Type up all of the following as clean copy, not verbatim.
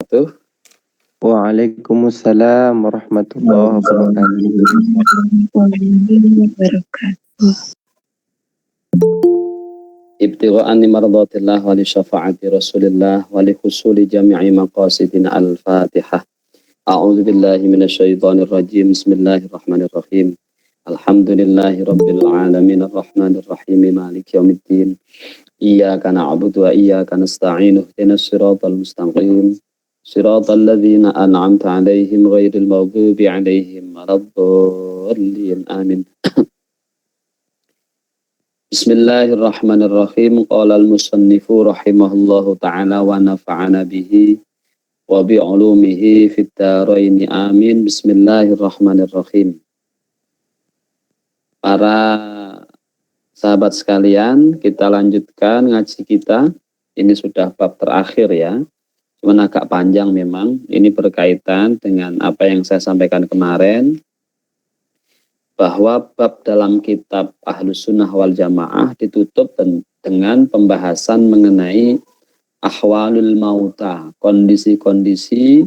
wabarakatuh. Waalaikumsalam warahmatullahi wabarakatuh. Ibtigha'an mardhatillah wa li syafa'ati Rasulillah wa li husuli jami'i maqasidina al-Fatihah. A'udzu billahi minasyaitonir rajim. Bismillahirrahmanirrahim. Alhamdulillahi rabbil alamin arrahmanir rahim maliki yaumiddin. Iyyaka na'budu wa iyyaka nasta'in. Ihdinas siratal mustaqim. Siratal ladzina an'amta 'alaihim ghairil maghdubi 'alaihim waladdallin. Amin. Bismillahirrahmanirrahim. Qala al-musannifu rahimahullahu ta'ala wa nafa'ana bihi wa bi'ulumihi fid dharain. Amin. Bismillahirrahmanirrahim. Para sahabat sekalian, kita lanjutkan ngaji kita. Ini sudah bab terakhir ya. Cuman agak panjang memang. Ini berkaitan dengan apa yang saya sampaikan kemarin, bahwa bab dalam kitab Ahlus Sunnah wal Jamaah ditutup dengan pembahasan mengenai ahwalul mauta, kondisi-kondisi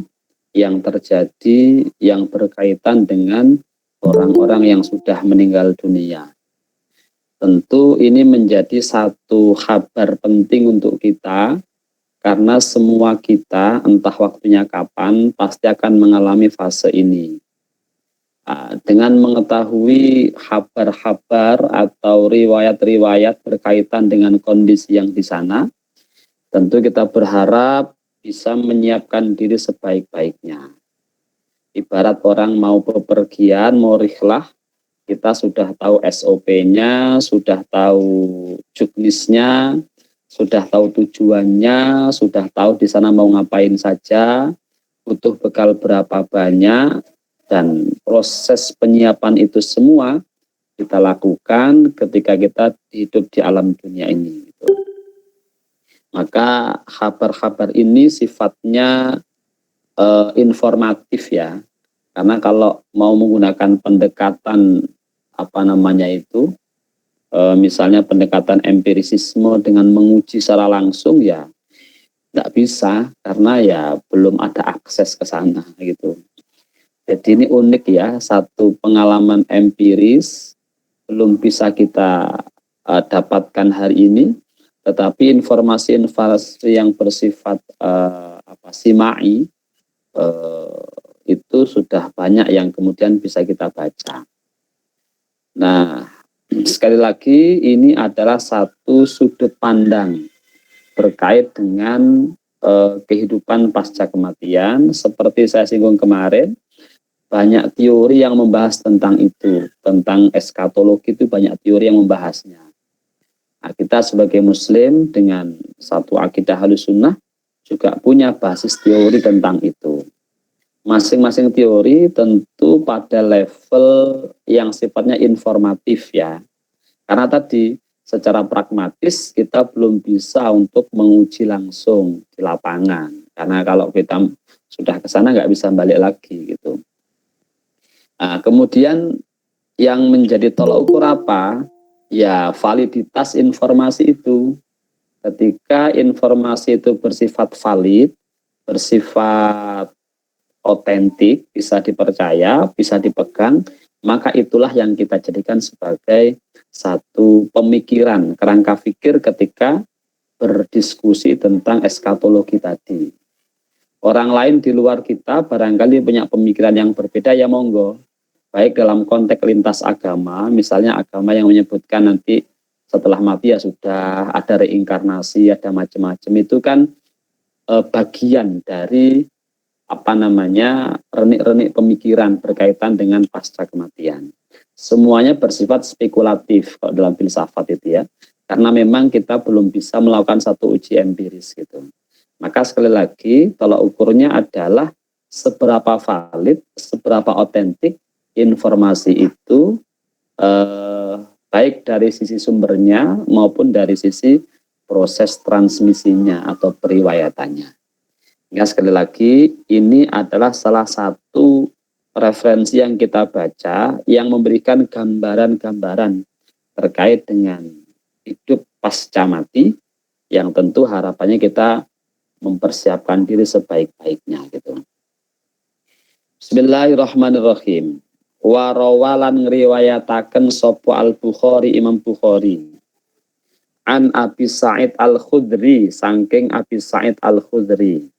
yang terjadi yang berkaitan dengan orang-orang yang sudah meninggal dunia. Tentu ini menjadi satu kabar penting untuk kita, karena semua kita entah waktunya kapan pasti akan mengalami fase ini. Dengan mengetahui kabar-kabar atau riwayat-riwayat berkaitan dengan kondisi yang di sana, tentu kita berharap bisa menyiapkan diri sebaik-baiknya. Ibarat orang mau bepergian, mau rihlah, kita sudah tahu SOP-nya, sudah tahu juknisnya, sudah tahu tujuannya, sudah tahu di sana mau ngapain saja, butuh bekal berapa banyak, dan proses penyiapan itu semua kita lakukan ketika kita hidup di alam dunia ini. Maka kabar-kabar ini sifatnya informatif ya, karena kalau mau menggunakan pendekatan misalnya pendekatan empirisisme dengan menguji secara langsung ya tidak bisa, karena ya belum ada akses ke sana gitu. Jadi ini unik ya, satu pengalaman empiris belum bisa kita dapatkan hari ini, tetapi informasi-informasi yang bersifat simai itu sudah banyak yang kemudian bisa kita baca. Nah, sekali lagi ini adalah satu sudut pandang terkait dengan kehidupan pasca kematian. Seperti saya singgung kemarin, banyak teori yang membahas tentang itu, tentang eskatologi itu banyak teori yang membahasnya. Nah, kita sebagai muslim dengan satu akidah Ahlus Sunnah juga punya basis teori tentang itu. Masing-masing teori tentu pada level yang sifatnya informatif ya. Karena tadi secara pragmatis kita belum bisa untuk menguji langsung di lapangan. Karena kalau kita sudah ke sana nggak bisa balik lagi gitu. Nah, kemudian yang menjadi tolak ukur apa? Ya validitas informasi itu. Ketika informasi itu bersifat valid, bersifat otentik, bisa dipercaya, bisa dipegang, maka itulah yang kita jadikan sebagai satu pemikiran, kerangka pikir ketika berdiskusi tentang eskatologi tadi. Orang lain di luar kita barangkali punya pemikiran yang berbeda, ya monggo. Baik dalam konteks lintas agama, misalnya agama yang menyebutkan nanti setelah mati ya sudah ada reinkarnasi, ada macam-macam, itu kan bagian dari renik-renik pemikiran berkaitan dengan pasca kematian. Semuanya bersifat spekulatif kalau dalam filsafat itu ya, karena memang kita belum bisa melakukan satu uji empiris gitu. Maka sekali lagi tolak ukurnya adalah seberapa valid, seberapa otentik informasi itu, baik dari sisi sumbernya maupun dari sisi proses transmisinya atau periwayatannya. Ya, sekali lagi ini adalah salah satu referensi yang kita baca yang memberikan gambaran-gambaran terkait dengan hidup pasca mati, yang tentu harapannya kita mempersiapkan diri sebaik-baiknya gitu. Bismillahirrahmanirrahim. Wa rawalan ngriwayataken sapa Al-Bukhari Imam Bukhari an Abi Sa'id Al-Khudri saking Abi Sa'id Al-Khudri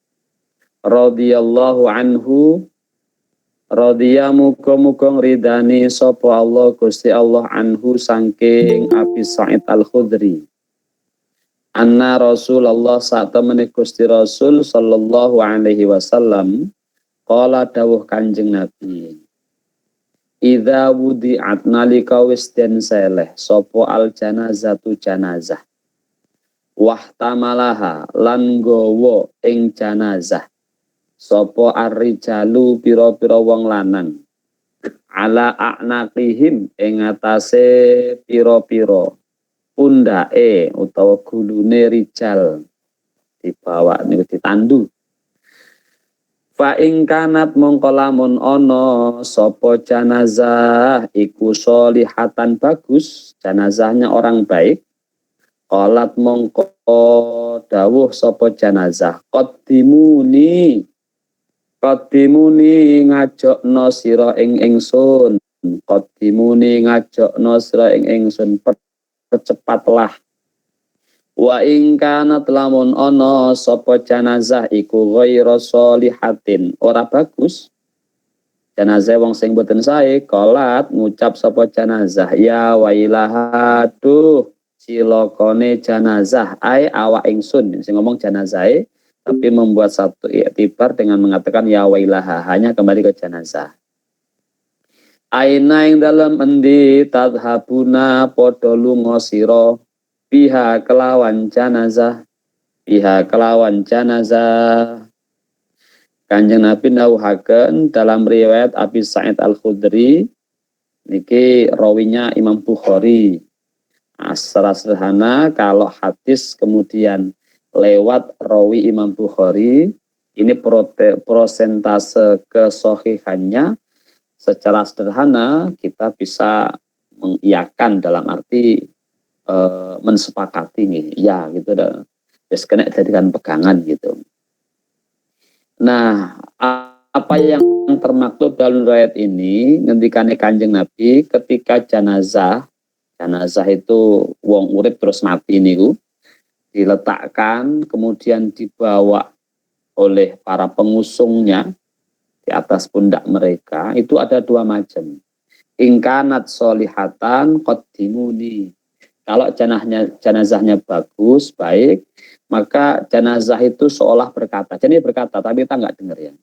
radhiyallahu anhu radhiya muga-muga ngridani sapa Allah Gusti Allah anhu saking Abi Sa'id Al-Khudri anna Rasulullah saat temene Gusti Rasul sallallahu alaihi wasallam qala dawuh Kanjeng Nabi idza wudi'at nalika wis den seleh sapa al janazatu janazah wahtamalaha lan nggawa ing janazah sapa ar-rijalu pira-pira wong lanang ala a'naqihim ing atase pira-pira pundake utawa gulune rijal dibawa niku ditandu. Fa ing kanat mongko lamun ana sapa janazah iku sholihatan bagus, janazahnya orang baik. Qalat mongko dawuh sapa janazah, qaddimuni ngajokno sira ing ingsun. Qaddimuni ngajokno sira ing ingsun, percepatlah. Wa ing kanat lamun ana sapa janazah iku ghairu sholihatin ora bagus, janazah wong sing boten sae, qalat ngucap sapa janazah ya wailaha duh cilokone janazah ai awak ingsun. Sing ngomong janazahe tapi membuat satu iktibar dengan mengatakan ya wailaha, hanya kembali ke janazah. Aina ing dalem endi tadhabuna padha lunga sira pihak kelawan janazah Kanjeng Nabi nawuhaken dalam riwayat Abi Sa'id Al-Khudri niki rawinya Imam Bukhari. Secara sederhana kalau hadis kemudian lewat rawi Imam Bukhari ini prosentase kesohihannya secara sederhana kita bisa mengiyakan dalam arti mensepakati nih ya gitu dah, terus kena jadikan pegangan gitu. Nah, apa yang termaktub dalam riwayat ini ngendikane Kanjeng Nabi ketika janazah itu wong urip terus mati niku diletakkan kemudian dibawa oleh para pengusungnya di atas pundak mereka, itu ada dua macam. Ingkanat solihatan qaddimuni. Kalau janazahnya bagus, baik, maka janazah itu seolah berkata. Jadi berkata, tapi kita nggak dengar ya.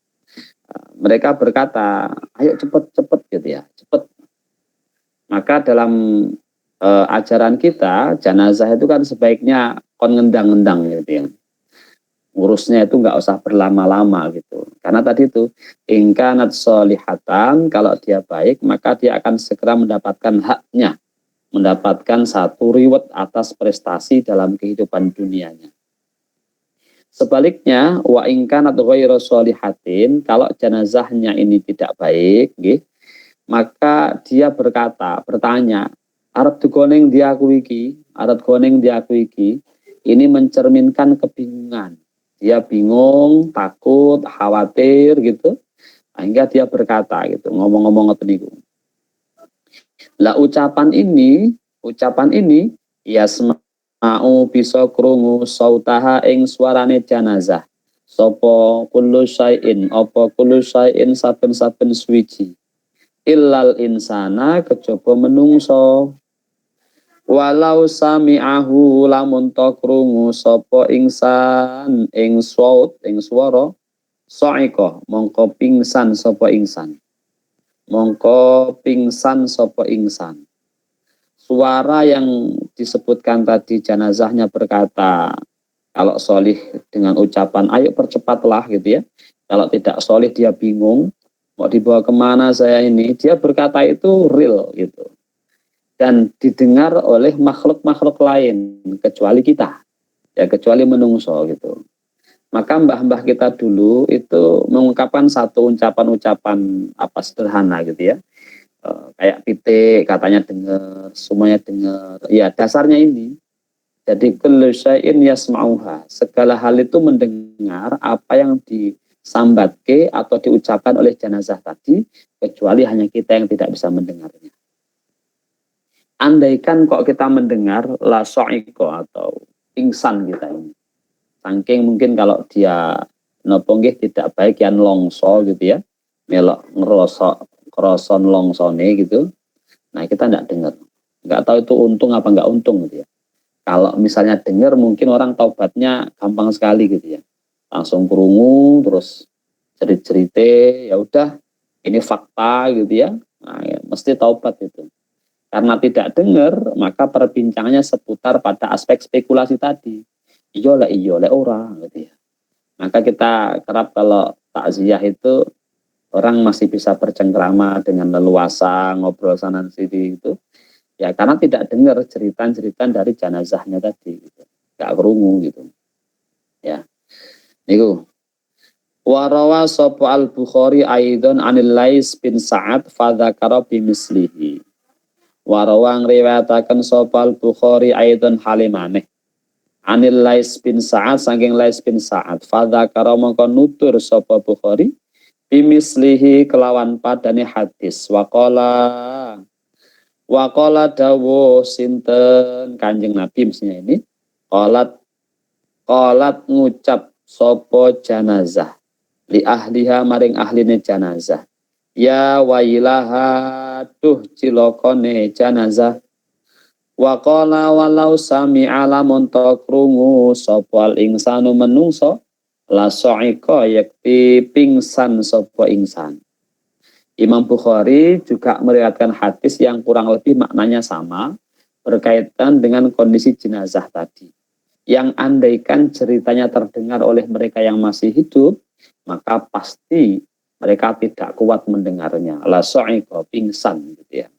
Mereka berkata, ayo cepet gitu ya, cepet. Maka dalam ajaran kita, janazah itu kan sebaiknya kon ngendang-ngendang gitu ya. Urusnya itu nggak usah berlama-lama gitu. Karena tadi itu, ingkanat solihatan, kalau dia baik, maka dia akan segera mendapatkan haknya. Mendapatkan satu reward atas prestasi dalam kehidupan dunianya. Sebaliknya, wa ingkanat ghairu sholihatin, kalau jenazahnya ini tidak baik, maka dia bertanya, arep digoneng diaku iki, ini mencerminkan kebingungan. Dia bingung, takut, khawatir gitu, sehingga dia berkata gitu, ngomong-ngomong ngoten niku. Lah ucapan ini ya semau bisa krungu sautaha ing suarane janazah. Sapa kullu syai'in saben-saben suwiji. Illal insana kejaba menungso. Walau sami'ahu lamun ta krungu sapa insan ing swara sa'iqa mongko pingsan sapa insan. Suara yang disebutkan tadi janazahnya berkata, kalau solih dengan ucapan ayo percepatlah gitu ya. Kalau tidak solih dia bingung, mau dibawa kemana saya ini, dia berkata itu real gitu. Dan didengar oleh makhluk-makhluk lain kecuali kita, ya kecuali menungso gitu. Maka mbah-mbah kita dulu itu mengungkapkan satu ucapan-ucapan apa sederhana gitu ya. Kayak pitik katanya dengar, semuanya dengar. Ya dasarnya ini. Jadi kullu syai'in yasma'uha, segala hal itu mendengar apa yang disambatke atau diucapkan oleh jenazah tadi, kecuali hanya kita yang tidak bisa mendengarnya. Andaikan kok kita mendengar la so'iko atau pingsan kita ini, saking mungkin kalau dia nopo nggih tidak baik yang longso gitu ya, melok ngerosok kroson longsone gitu, nah kita tidak dengar, nggak tahu itu untung apa nggak untung gitu ya. Kalau misalnya dengar mungkin orang taubatnya gampang sekali gitu ya. Langsung kerungu terus cerita-cerita, ya udah ini fakta gitu ya. Nah, ya, mesti taubat itu. Karena tidak dengar, maka perbincangannya seputar pada aspek spekulasi tadi. Iya lah orang gitu ya. Maka kita kerap kalau takziah itu orang masih bisa bercengkrama dengan leluasa, ngobrol sana sini itu. Ya karena tidak dengar cerita-cerita dari jenazahnya tadi gitu. Gak kerungu gitu. Ya. Niku. Warawa sapa al-Bukhari aidan anil Lais bin Sa'ad fadzakara bimislihi. Warawa ngriwayataken sapa al-Bukhari aidan halimane. Anil Lais bin Sa'ad saking Lais bin Sa'ad fadzakara mongko nutur sapa Bukhari bimislihi kelawan padane hadis. Waqala dawuh sinten Kanjeng Nabi mestinya ini qalat ngucap sopo janazah li ahliha maring ahline janazah ya wailaha duh cilokone janazah waqala walau sami'a lamun krungu sapa al insanu menungso la sa'iqa yakti pingsan sapa insan. Imam Bukhari juga meriwayatkan hadis yang kurang lebih maknanya sama berkaitan dengan kondisi jenazah tadi. Yang andaikan ceritanya terdengar oleh mereka yang masih hidup, maka pasti mereka tidak kuat mendengarnya. La so'iko, pingsan gitu ya.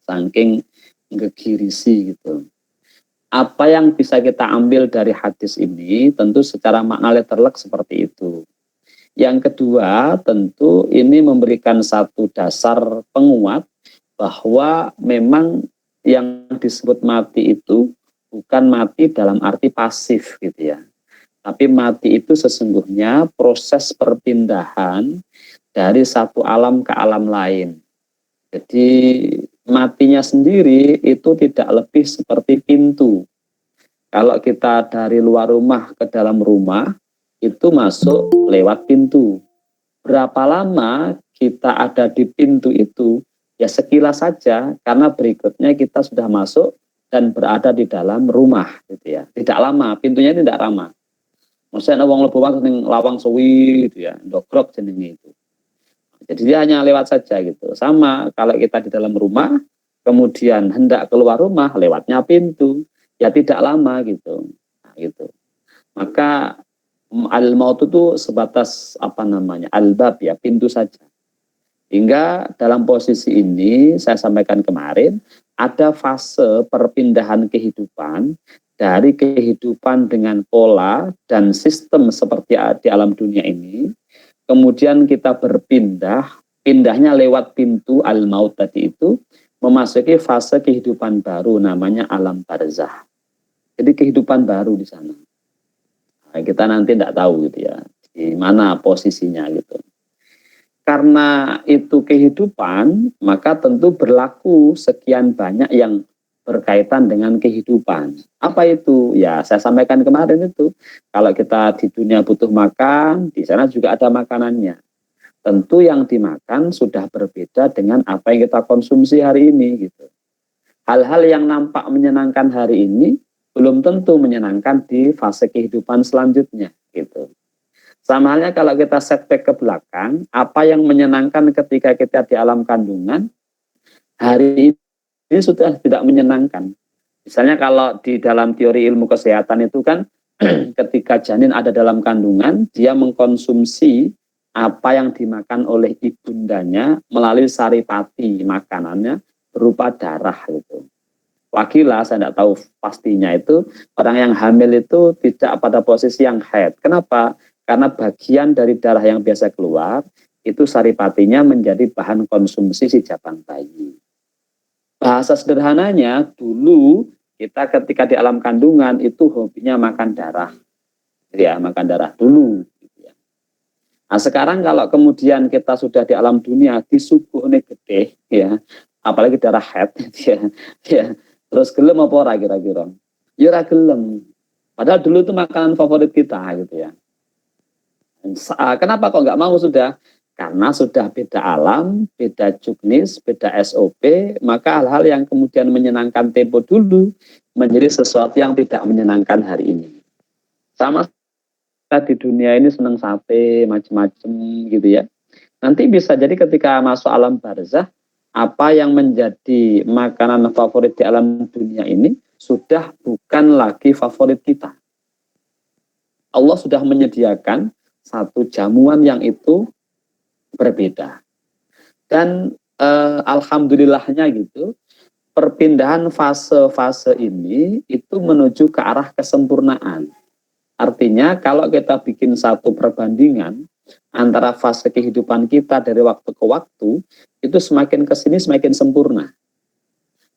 Saking gegirisi gitu. Apa yang bisa kita ambil dari hadis ini tentu secara makna letterlek seperti itu. Yang kedua, tentu ini memberikan satu dasar penguat bahwa memang yang disebut mati itu bukan mati dalam arti pasif gitu ya. Tapi mati itu sesungguhnya proses perpindahan dari satu alam ke alam lain. Jadi matinya sendiri itu tidak lebih seperti pintu. Kalau kita dari luar rumah ke dalam rumah, itu masuk lewat pintu. Berapa lama kita ada di pintu itu, ya sekilas saja, karena berikutnya kita sudah masuk dan berada di dalam rumah, gitu ya. Tidak lama, pintunya tidak lama. Maksudnya wong lebu waktu ning lawang suwi, gitu ya, dogrok jenenge itu. Jadi dia hanya lewat saja gitu. Sama kalau kita di dalam rumah, kemudian hendak keluar rumah, lewatnya pintu, ya tidak lama gitu. Nah, gitu. Maka al-maut itu sebatas al-bab ya, pintu saja. Hingga dalam posisi ini saya sampaikan kemarin ada fase perpindahan kehidupan dari kehidupan dengan pola dan sistem seperti di alam dunia ini, kemudian kita pindahnya lewat pintu al-maut tadi itu, memasuki fase kehidupan baru namanya alam barzah. Jadi kehidupan baru di sana. Kita nanti tidak tahu gitu ya, di mana posisinya gitu. Karena itu kehidupan, maka tentu berlaku sekian banyak yang berkaitan dengan kehidupan. Apa itu? Ya saya sampaikan kemarin itu, kalau kita di dunia butuh makan, di sana juga ada makanannya. Tentu yang dimakan sudah berbeda dengan apa yang kita konsumsi hari ini gitu. Hal-hal yang nampak menyenangkan hari ini belum tentu menyenangkan di fase kehidupan selanjutnya gitu. Sama halnya kalau kita setback ke belakang, apa yang menyenangkan ketika kita di alam kandungan, hari ini sudah tidak menyenangkan. Misalnya kalau di dalam teori ilmu kesehatan itu kan ketika janin ada dalam kandungan, dia mengkonsumsi apa yang dimakan oleh ibundanya melalui saripati makanannya berupa darah gitu. Wakilah, saya tidak tahu pastinya itu, orang yang hamil itu tidak pada posisi yang haid. Kenapa? Karena bagian dari darah yang biasa keluar, itu saripatinya menjadi bahan konsumsi si jabang bayi. Bahasa sederhananya, dulu Kita ketika di alam kandungan itu hobinya makan darah, ya makan darah dulu. Gitu ya. Nah sekarang kalau kemudian kita sudah di alam dunia disuguhne gede, ya, apalagi darah head, ya, ya. Terus gelem apa ora kira-kira? Ya ora gelem. Padahal dulu itu makanan favorit kita, gitu ya. Kenapa kok nggak mau sudah? Karena sudah beda alam, beda juknis, beda SOP, maka hal-hal yang kemudian menyenangkan tempo dulu menjadi sesuatu yang tidak menyenangkan hari ini. Sama kita di dunia ini senang sate, macam-macam gitu ya. Nanti bisa jadi ketika masuk alam barzah, apa yang menjadi makanan favorit di alam dunia ini sudah bukan lagi favorit kita. Allah sudah menyediakan satu jamuan yang itu berbeda. Dan alhamdulillahnya gitu, perpindahan fase-fase ini itu menuju ke arah kesempurnaan. Artinya kalau kita bikin satu perbandingan antara fase kehidupan kita dari waktu ke waktu, itu semakin ke sini semakin sempurna.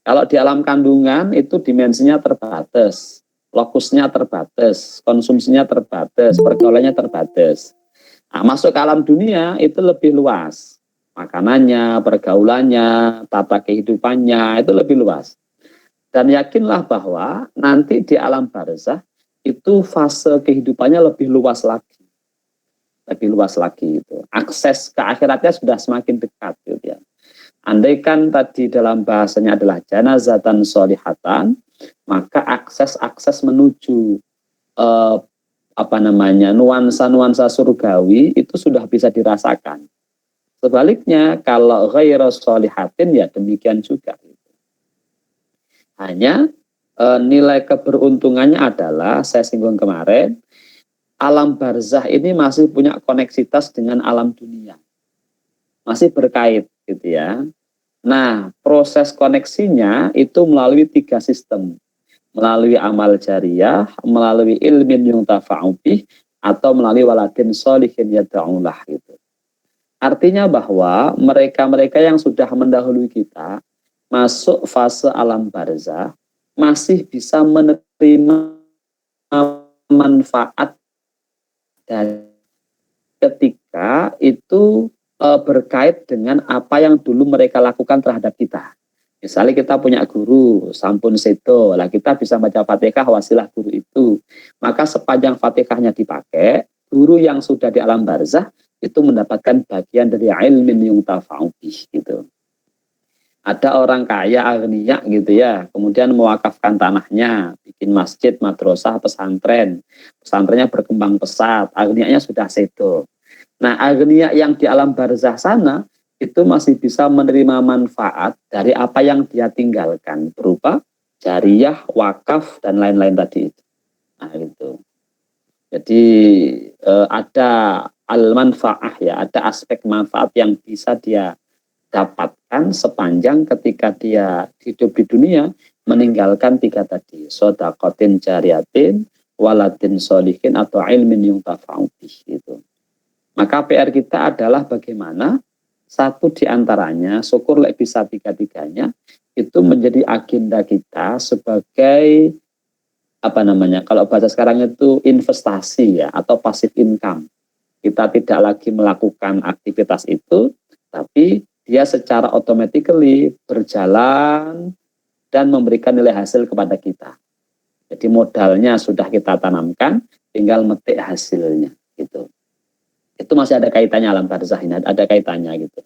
Kalau di alam kandungan itu dimensinya terbatas, lokusnya terbatas, konsumsinya terbatas, pergaulannya terbatas. Nah, masuk ke alam dunia itu lebih luas. Makanannya, pergaulannya, tata kehidupannya itu lebih luas. Dan yakinlah bahwa nanti di alam barzah itu fase kehidupannya lebih luas lagi. Lebih luas lagi itu. Akses ke akhiratnya sudah semakin dekat gitu ya. Andaikan tadi dalam bahasanya adalah janazatan sholihatan, maka akses-akses menuju nuansa-nuansa surgawi itu sudah bisa dirasakan. Sebaliknya kalau ghairu sholihatin ya demikian juga. Hanya nilai keberuntungannya adalah saya singgung kemarin, alam barzah ini masih punya koneksitas dengan alam dunia. Masih berkait gitu ya. Nah, proses koneksinya itu melalui 3 sistem. Melalui amal jariyah, melalui ilmin yuntafa'u bih, atau melalui waladin sholihin yad'ulah gitu. Artinya bahwa mereka-mereka yang sudah mendahului kita masuk fase alam barzah masih bisa menerima manfaat dan ketika itu berkait dengan apa yang dulu mereka lakukan terhadap kita. Misalnya kita punya guru, sampun sedo, lah kita bisa baca Fatihah wasilah guru itu. Maka sepanjang Fatihahnya dipakai, guru yang sudah di alam barzah itu mendapatkan bagian dari ilmin yuntafa'u bih gitu. Ada orang kaya agniya gitu ya, kemudian mewakafkan tanahnya, bikin masjid, madrasah, pesantren. Pesantrennya berkembang pesat, agniyanya sudah sedo. Nah, agniya yang di alam barzah sana itu masih bisa menerima manfaat dari apa yang dia tinggalkan berupa jariyah, wakaf dan lain-lain tadi itu. Nah, itu. Jadi ada al-manfaah ya, ada aspek manfaat yang bisa dia dapatkan sepanjang ketika dia hidup di dunia meninggalkan 3 tadi, shadaqatin jariyatin, waladin sholihin atau ilmin yuntafa'u bih gitu. Maka PR kita adalah bagaimana satu di antaranya, syukur bisa 3-3-nya, itu menjadi agenda kita sebagai kalau bahasa sekarang itu investasi ya, atau passive income. Kita tidak lagi melakukan aktivitas itu, tapi dia secara automatically berjalan dan memberikan nilai hasil kepada kita. Jadi modalnya sudah kita tanamkan, tinggal metik hasilnya gitu. Itu masih ada kaitannya alam barzah ini, ada kaitannya gitu.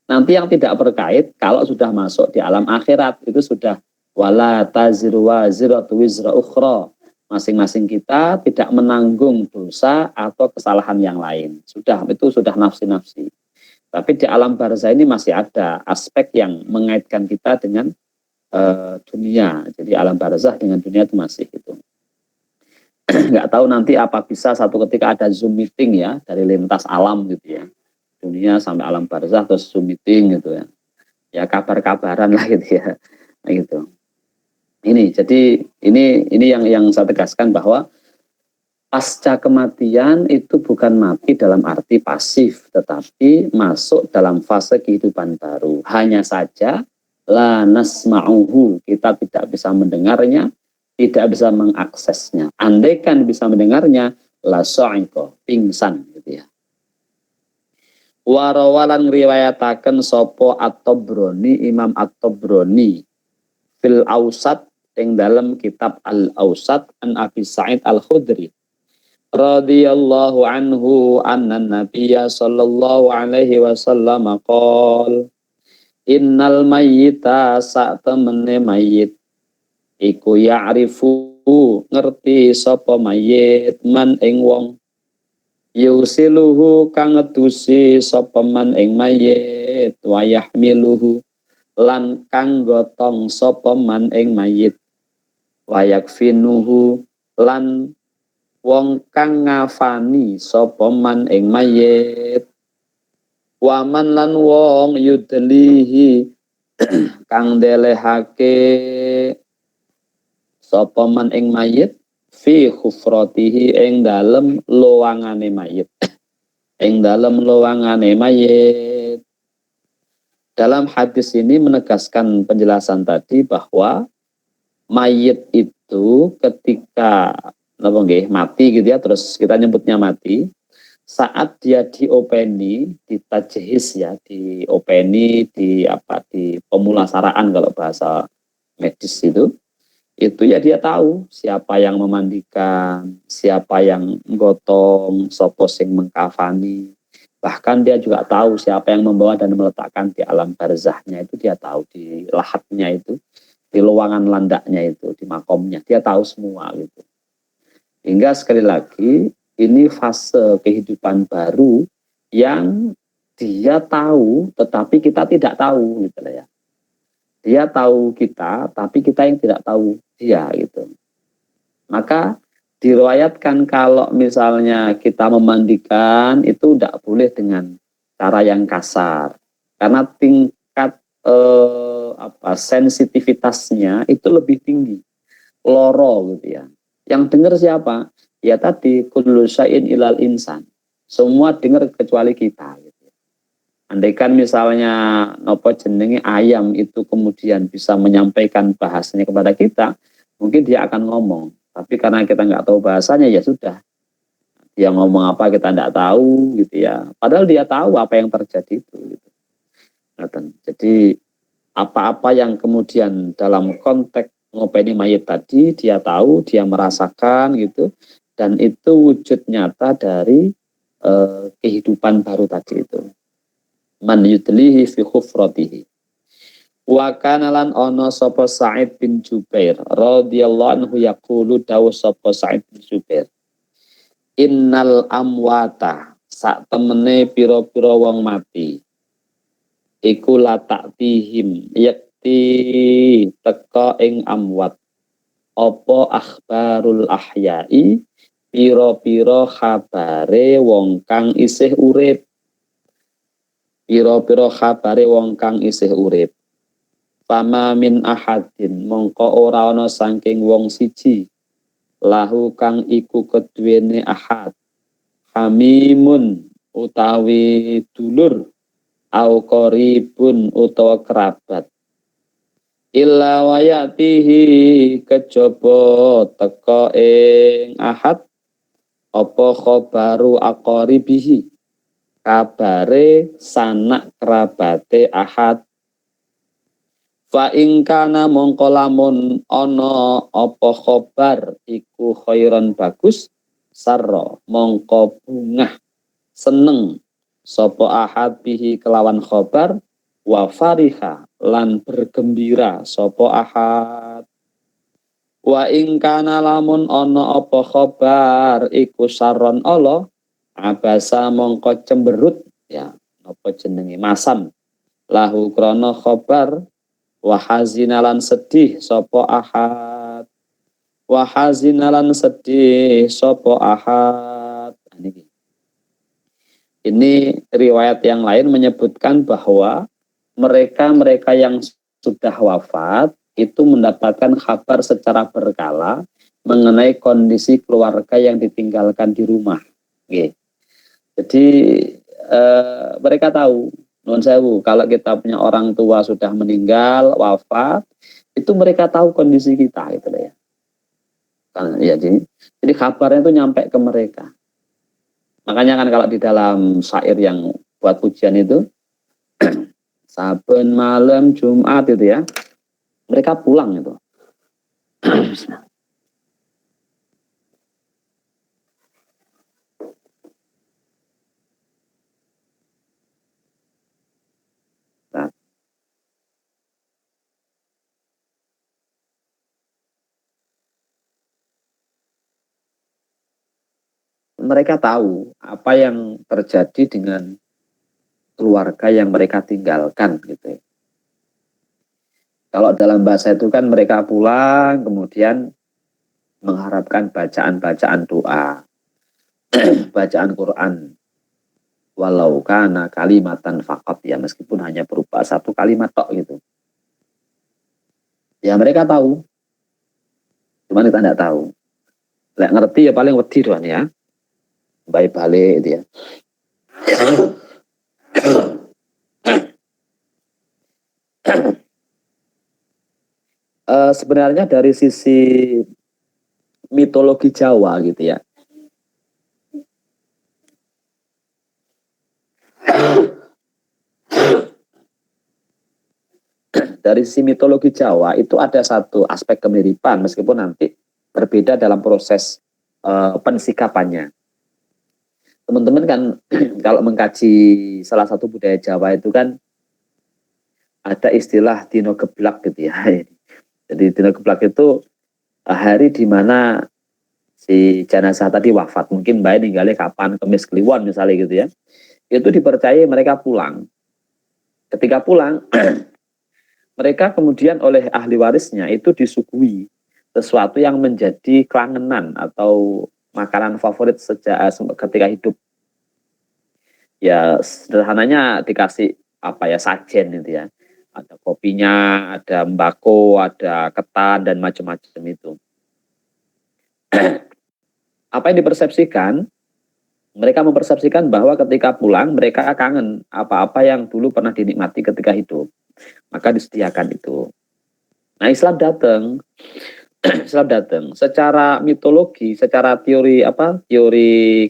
Nanti yang tidak berkait kalau sudah masuk di alam akhirat itu sudah wala taziru waziratu wizra ukhra. Masing-masing kita tidak menanggung dosa atau kesalahan yang lain. Itu sudah nafsi-nafsi. Tapi di alam barzah ini masih ada aspek yang mengaitkan kita dengan dunia. Jadi alam barzah dengan dunia itu masih itu. Nggak tahu nanti apa bisa satu ketika ada Zoom meeting ya dari lintas alam gitu ya, dunia sampai alam barzah terus Zoom meeting gitu ya, ya kabar-kabaran lah gitu ya, nah, gitu. Jadi ini yang saya tegaskan bahwa pasca kematian itu bukan mati dalam arti pasif, tetapi masuk dalam fase kehidupan baru. Hanya saja la nasma'uhu, kita tidak bisa mendengarnya, tidak bisa mengaksesnya. Andaikan bisa mendengarnya, la sa'iqo, pingsan gitu ya. Warawalan riwayataken sopo At-Tabrani, Imam At-Tabrani fil Ausat ing dalam kitab Al-Ausat an Abi Sa'id Al-Khudri radhiyallahu anhu anna nabiyya sallallahu alaihi wasallam qol innal mayyita sa'tamene mayyit iku ya'rifu ngerti sapa mayyit man ing wong yusiluhu kang ngedusi sapa man ing mayit wa yahmiluhu lan kang gotong sapa man ing mayit wa yakfinuhu lan wong kang ngafani sapa man ing mayit wa man lan wong yudlihi kang delehake sapa man ing mayit fi khufratihi ing dalem lowangane mayit ing dalem lowangane mayit. Dalam hadis ini menegaskan penjelasan tadi bahwa mayit itu ketika mati gitu ya, terus kita nyebutnya mati, saat dia diopeni, ditajhis ya, diopeni, di pemulasaraan kalau bahasa medis itu ya dia tahu siapa yang memandikan, siapa yang gotong, sopo sing mengkafani. Bahkan dia juga tahu siapa yang membawa dan meletakkan di alam barzahnya, itu dia tahu, di lahatnya itu, di luangan landaknya itu, di makomnya, dia tahu semua gitu. Hingga sekali lagi ini fase kehidupan baru yang dia tahu tetapi kita tidak tahu gitu ya. Dia tahu kita, tapi kita yang tidak tahu dia gitu. Maka diriwayatkan kalau misalnya kita memandikan itu tidak boleh dengan cara yang kasar, karena tingkat sensitivitasnya itu lebih tinggi, loro gitu ya. Yang dengar siapa? Ya tadi kullu syai'in ilal insan. Semua dengar kecuali kita. Andaikan misalnya nopo jenenge ayam itu kemudian bisa menyampaikan bahasanya kepada kita, mungkin dia akan ngomong. Tapi karena kita nggak tahu bahasanya, ya sudah. Dia ngomong apa kita nggak tahu gitu ya. Padahal dia tahu apa yang terjadi itu. Gitu. Jadi apa-apa yang kemudian dalam konteks ngopeni mayit tadi, dia tahu, dia merasakan gitu. Dan itu wujud nyata dari kehidupan baru tadi itu. Man yudlihi fi khufratihi. Wa kana lan ana sapa Sa'id bin Jubair radhiyallahu anhu yaqulu dawu sapa Sa'id bin Jubair innal amwata sak temene pira-pira wong mati iku la ta'tihim yakti teka ing amwat apa akhbarul ahyai pira-pira khabare wong kang isih urip. Piro-piro khabare wong kang isih urip. Fama min ahadin mongko ora ana saking wong siji lahu kang iku keduwene ahad hamimun utawi dulur au qaribun utawa kerabat illa wayatihi kejaba teka ing ahad apa khabaru aqaribihi kabare sanak kerabate ahad fa ingkana mongko lamun ana apa khobar iku khairan bagus sarra mongko bungah seneng sapa ahad bihi kelawan khobar wa fariha lan bergembira sapa ahad wa ingkana lamun ana apa khobar iku sarron Allah abasa mongko cemberut ya apa jenenge masam lahu krana khobar wa hazinalan sedih sapa ahad wa hazinalan sedih sapa ahad. Ini riwayat yang lain menyebutkan bahwa mereka yang sudah wafat itu mendapatkan kabar secara berkala mengenai kondisi keluarga yang ditinggalkan di rumah. Jadi mereka tahu Nuwun sewu, kalau kita punya orang tua sudah meninggal, wafat, itu mereka tahu kondisi kita gitu loh ya. Ya, jadi kabarnya itu nyampe ke mereka. Makanya kan kalau di dalam syair yang buat pujian itu, saben malam Jumat itu ya, mereka pulang itu. Nah, mereka tahu apa yang terjadi dengan keluarga yang mereka tinggalkan gitu ya. Kalau dalam bahasa itu kan mereka pulang kemudian mengharapkan bacaan-bacaan doa, bacaan Quran. Walau kana kalimatan faqat ya, meskipun hanya berupa satu kalimat tok gitu. Ya mereka tahu, cuma kita tidak tahu. Lek ngerti ya paling wedi doan ya. Baik balik itu ya. Sebenarnya dari sisi mitologi Jawa gitu ya. Dari sisi mitologi Jawa itu ada satu aspek kemiripan meskipun nanti berbeda dalam proses pensikapannya. Teman-teman kan kalau mengkaji salah satu budaya Jawa itu kan ada istilah dino geblak gitu ya. Jadi dino geblak itu hari di mana si jenazah tadi wafat, mungkin baik ninggalnya kapan, Kemis Kliwon misalnya gitu ya. Itu dipercayai mereka pulang. Ketika pulang, mereka kemudian oleh ahli warisnya itu disuguhi sesuatu yang menjadi kelangenan atau makanan favorit sejak ketika hidup. Ya sederhananya dikasih apa ya, sajen gitu ya. Ada kopinya, ada mbako, ada ketan dan macam-macam itu. Apa yang dipersepsikan? Mereka mempersepsikan bahwa ketika pulang mereka kangen apa-apa yang dulu pernah dinikmati ketika hidup. Maka disediakan itu. Nah, Islam datang. Islam datang. Secara mitologi, secara teori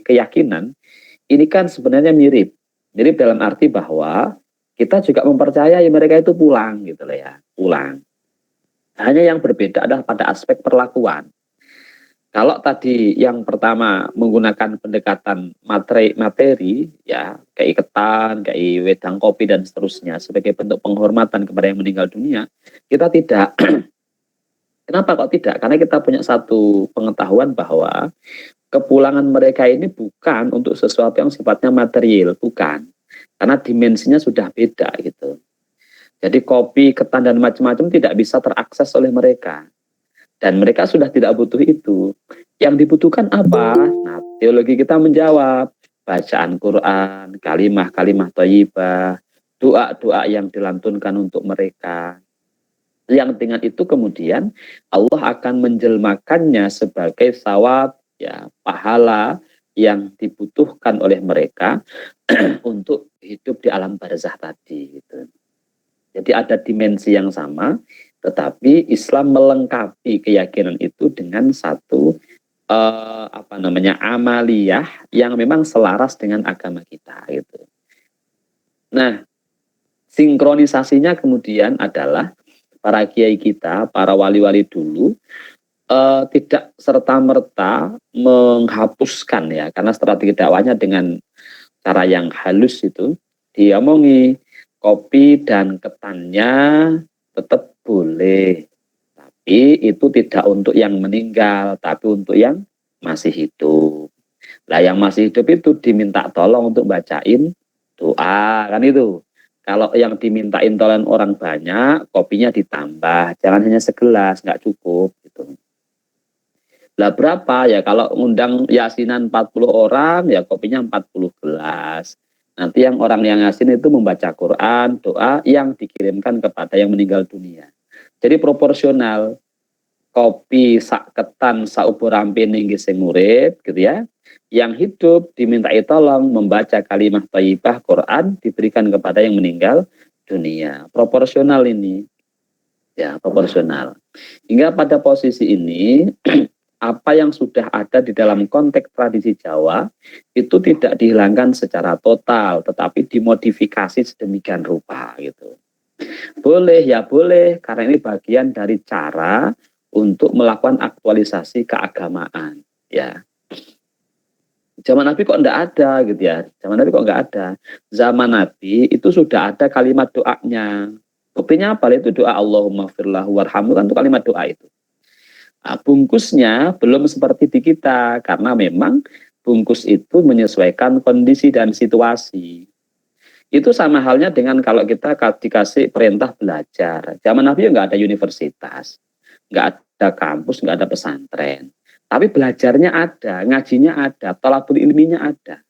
keyakinan, ini kan sebenarnya mirip. Mirip dalam arti bahwa kita juga mempercayai mereka itu pulang gitu loh ya, pulang. Hanya yang berbeda adalah pada aspek perlakuan. Kalau tadi yang pertama menggunakan pendekatan materi ya, kayak ketan, kayak wedang kopi dan seterusnya sebagai bentuk penghormatan kepada yang meninggal dunia, kita tidak. Kenapa kok tidak? Karena kita punya satu pengetahuan bahwa kepulangan mereka ini bukan untuk sesuatu yang sifatnya material, bukan. Karena dimensinya sudah beda gitu. Jadi kopi, ketan dan macam-macam tidak bisa terakses oleh mereka. Dan mereka sudah tidak butuh itu. Yang dibutuhkan apa? Nah, teologi kita menjawab. Bacaan Quran, kalimah-kalimah thayyibah, doa-doa yang dilantunkan untuk mereka. Yang dengan itu kemudian Allah akan menjelmakannya sebagai sawab, ya, pahala yang dibutuhkan oleh mereka untuk hidup di alam barzah tadi. Gitu. Jadi ada dimensi yang sama, tetapi Islam melengkapi keyakinan itu dengan satu amaliyah yang memang selaras dengan agama kita gitu. Nah, sinkronisasinya kemudian adalah para kiai kita, para wali-wali dulu tidak serta-merta menghapuskan ya, karena strategi dakwahnya dengan cara yang halus itu diomongi kopi dan ketannya tetap boleh. Tapi itu tidak untuk yang meninggal, tapi untuk yang masih hidup. Lah yang masih hidup itu diminta tolong untuk bacain doa, kan itu. Kalau yang dimintain tolong orang banyak, kopinya ditambah. Jangan hanya segelas, nggak cukup. Gitu. Lah berapa ya, kalau ngundang yasinan 40 orang, ya kopinya 40 gelas. Nanti yang orang yang yasin itu membaca Quran, doa yang dikirimkan kepada yang meninggal dunia. Jadi proporsional. kopi sak ketan saubur rampin nggih sing urip gitu ya. Yang hidup dimintai tolong membaca kalimat thayyibah Quran diberikan kepada yang meninggal dunia. Proporsional ini. Ya, proporsional. Hingga pada posisi ini apa yang sudah ada di dalam konteks tradisi Jawa itu tidak dihilangkan secara total, tetapi dimodifikasi sedemikian rupa gitu. Boleh ya boleh, karena ini bagian dari cara untuk melakukan aktualisasi keagamaan. Ya, zaman Nabi kok enggak ada gitu ya. Zaman Nabi kok enggak ada. Zaman Nabi itu sudah ada kalimat doanya. Buktinya apa? Itu doa Allahumma firlahu warhamu kan itu kalimat doa itu. Nah, bungkusnya belum seperti di kita karena memang bungkus itu menyesuaikan kondisi dan situasi. Itu sama halnya dengan kalau kita dikasih perintah belajar. Zaman Nabi nggak ada universitas, nggak ada kampus, nggak ada pesantren. Tapi belajarnya ada, ngajinya ada, thalabul ilminya ada.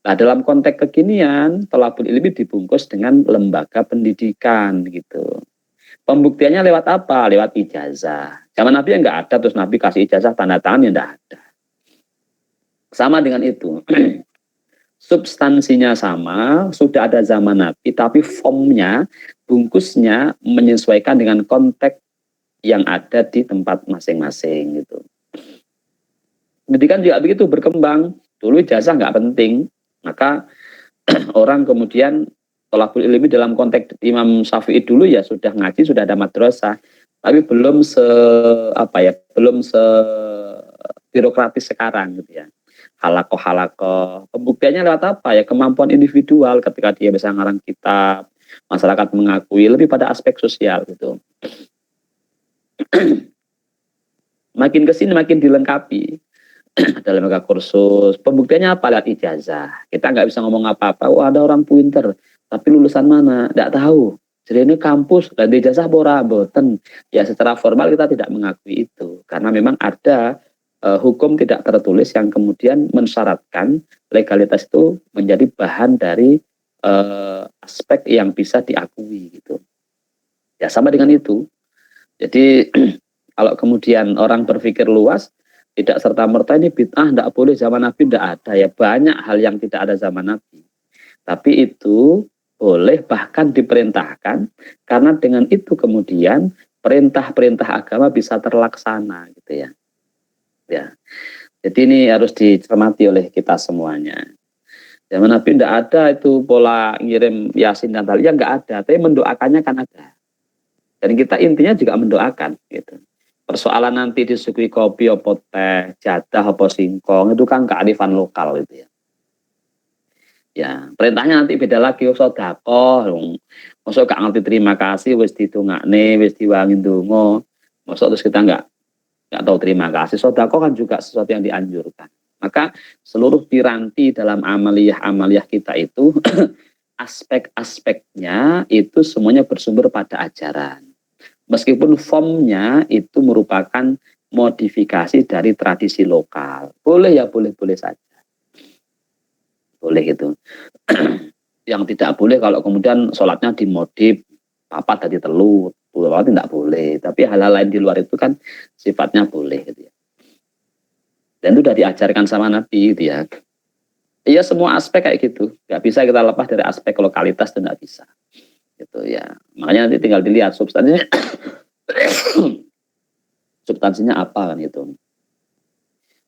Nah, dalam konteks kekinian, thalabul ilmi dibungkus dengan lembaga pendidikan gitu. Pembuktiannya lewat apa? Lewat ijazah. Zaman Nabi nggak ada, terus Nabi kasih ijazah tanda tangan ya nggak ada. Sama dengan itu. Substansinya sama, sudah ada zaman Nabi, tapi formnya, bungkusnya menyesuaikan dengan konteks yang ada di tempat masing-masing gitu. Pendidikan juga begitu berkembang. Dulu ijazah nggak penting, maka orang kemudian thalabul ilmi dalam konteks Imam Syafi'i dulu ya sudah ngaji, sudah ada madrasah, tapi belum belum se birokratis sekarang gitu ya. Halakoh. Pembuktiannya lewat apa ya? Kemampuan individual ketika dia bisa ngarang kitab, masyarakat mengakui, lebih pada aspek sosial gitu. Makin kesini makin dilengkapi. Ada lembaga kursus. Pembuktiannya apa? Lihat ijazah. Kita nggak bisa ngomong apa-apa. Oh, ada orang pinter, tapi lulusan mana? Nggak tahu. Jadi ini kampus dan ijazah boten. Ya secara formal kita tidak mengakui itu karena memang ada hukum tidak tertulis yang kemudian mensyaratkan legalitas itu menjadi bahan dari aspek yang bisa diakui gitu. Ya sama dengan itu. Jadi kalau kemudian orang berpikir luas, tidak serta-merta ini bid'ah, tidak boleh zaman Nabi, tidak ada. Ya banyak hal yang tidak ada zaman Nabi. Tapi itu boleh bahkan diperintahkan, karena dengan itu kemudian perintah-perintah agama bisa terlaksana gitu ya. Ya. Jadi ini harus dicermati oleh kita semuanya. Zaman Nabi tidak ada itu pola ngirim Yasin dan Talia, nggak ada. Tapi mendoakannya kan ada. Dan kita intinya juga mendoakan gitu. Persoalan nanti disuguhi kopi apa teh, jadah apa singkong, itu kan kearifan lokal itu ya. Ya, perintahnya nanti beda lagi, sedekah. Mosok gak ngerti terima kasih wis ditungakne, wis diwangi ndonga. Mosok terus kita nggak tahu terima kasih. Sedekah kan juga sesuatu yang dianjurkan. Maka seluruh piranti dalam amaliyah kita itu aspek-aspeknya itu semuanya bersumber pada ajaran. Meskipun formnya itu merupakan modifikasi dari tradisi lokal. Boleh ya, boleh-boleh saja. Boleh itu. Yang tidak boleh kalau kemudian sholatnya dimodif, papat tadi telu, tidak boleh. Tapi hal-hal lain di luar itu kan sifatnya boleh gitu ya. Dan itu sudah diajarkan sama Nabi gitu ya. Iya semua aspek kayak gitu. Gak bisa kita lepas dari aspek lokalitas, itu nggak bisa. Gitu ya. Makanya nanti tinggal dilihat substansinya substansinya apa kan itu.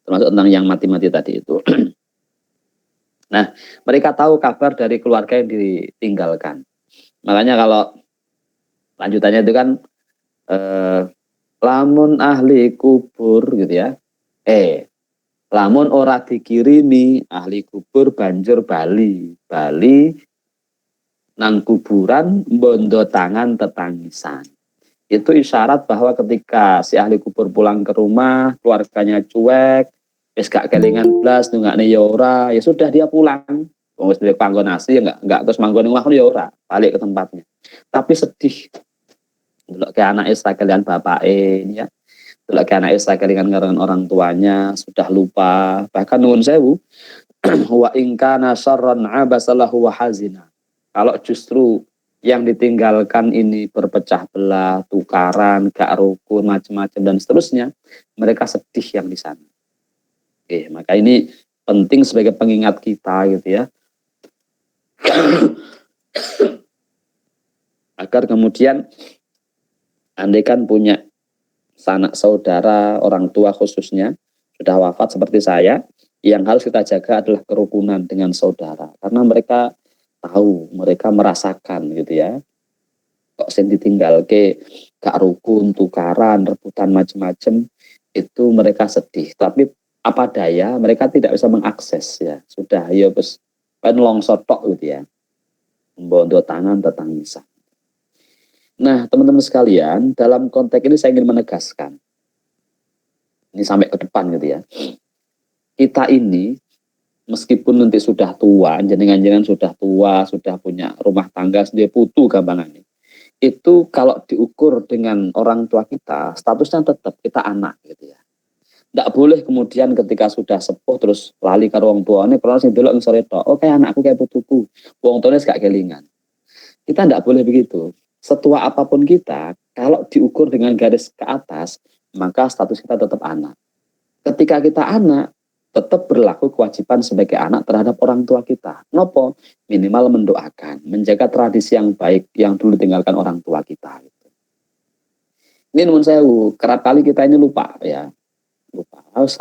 Termasuk tentang yang mati-mati tadi itu. Nah, mereka tahu kabar dari keluarga yang ditinggalkan. Makanya kalau lanjutannya itu kan lamun ahli kubur gitu ya. Lamun ora dikirimi ahli kubur banjur bali nang kuburan bondo tangan tetangisan. Itu isyarat bahwa ketika si ahli kubur pulang ke rumah, keluarganya cuek, wis gak kelingan blas nunggakne ya ora, ya sudah dia pulang. Wong wis ndek panggon asli ya enggak terus manggon ning omah ya ora, balik ke tempatnya. Tapi sedih. Delok ke anake sekalian bapake ya. Delok ke anake sekalian ngaran orang tuanya sudah lupa, bahkan nuwun sewu wa in kana syarran abasalahu wa hazina. Kalau justru yang ditinggalkan ini berpecah belah, tukaran, gak rukun, macam-macam dan seterusnya, mereka sedih yang di sana. Oke, maka ini penting sebagai pengingat kita gitu ya. Agar kemudian andaikan punya sanak saudara, orang tua khususnya sudah wafat seperti saya, yang harus kita jaga adalah kerukunan dengan saudara, karena mereka tahu, mereka merasakan gitu ya. Kok sing ditinggal ke gak rukun, tukaran, rebutan macam-macam, itu mereka sedih. Tapi apa daya, mereka tidak bisa mengakses ya. Sudah ya bes kan longsor tok gitu ya. Membawa tangan tetangisa. Nah, teman-teman sekalian, dalam konteks ini saya ingin menegaskan. Ini sampai ke depan gitu ya. Kita ini meskipun nanti sudah tua, jenengan-jenengan sudah tua, sudah punya rumah tangga sendiri, putu gampangannya. Itu kalau diukur dengan orang tua kita, statusnya tetap kita anak gitu ya. Tidak boleh kemudian ketika sudah sepuh terus lali karo wong tuane, kalau sing delok sore tok, oh kayak anakku kayak putuku. Wong tuane gak kelingan. Kita tidak boleh begitu. Setua apapun kita, kalau diukur dengan garis ke atas, maka status kita tetap anak. Ketika kita anak, tetap berlaku kewajiban sebagai anak terhadap orang tua kita. Nopo? Minimal mendoakan, menjaga tradisi yang baik yang dulu tinggalkan orang tua kita. Ini menurut saya kerap kali kita ini lupa ya. Lupa. Harus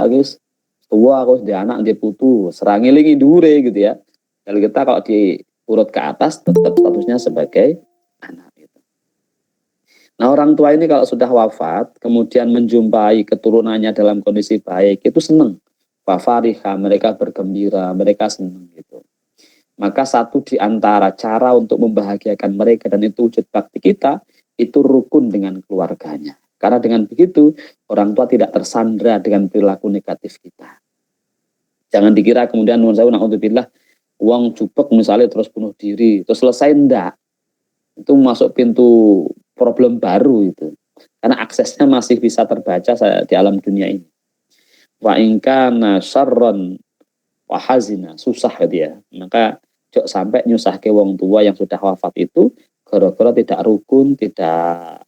tua, harus dia anak, dia putu, serangilingi dure gitu ya. Kalau kita kalau diurut ke atas, tetap statusnya sebagai anak. Gitu. Nah orang tua ini kalau sudah wafat, kemudian menjumpai keturunannya dalam kondisi baik, itu senang. Wafariha, mereka bergembira, mereka senang gitu. Maka satu di antara cara untuk membahagiakan mereka dan itu wujud bakti kita, itu rukun dengan keluarganya. Karena dengan begitu, orang tua tidak tersandra dengan perilaku negatif kita. Jangan dikira kemudian, na'udzubillah, uang cupek misalnya terus bunuh diri, terus selesai, enggak. Itu masuk pintu problem baru itu. Karena aksesnya masih bisa terbaca di alam dunia ini. Wa ingkana syarron wa hazina, susah dia. Maka jok sampai nyusah ke wong tua yang sudah wafat itu gara-gara tidak rukun, tidak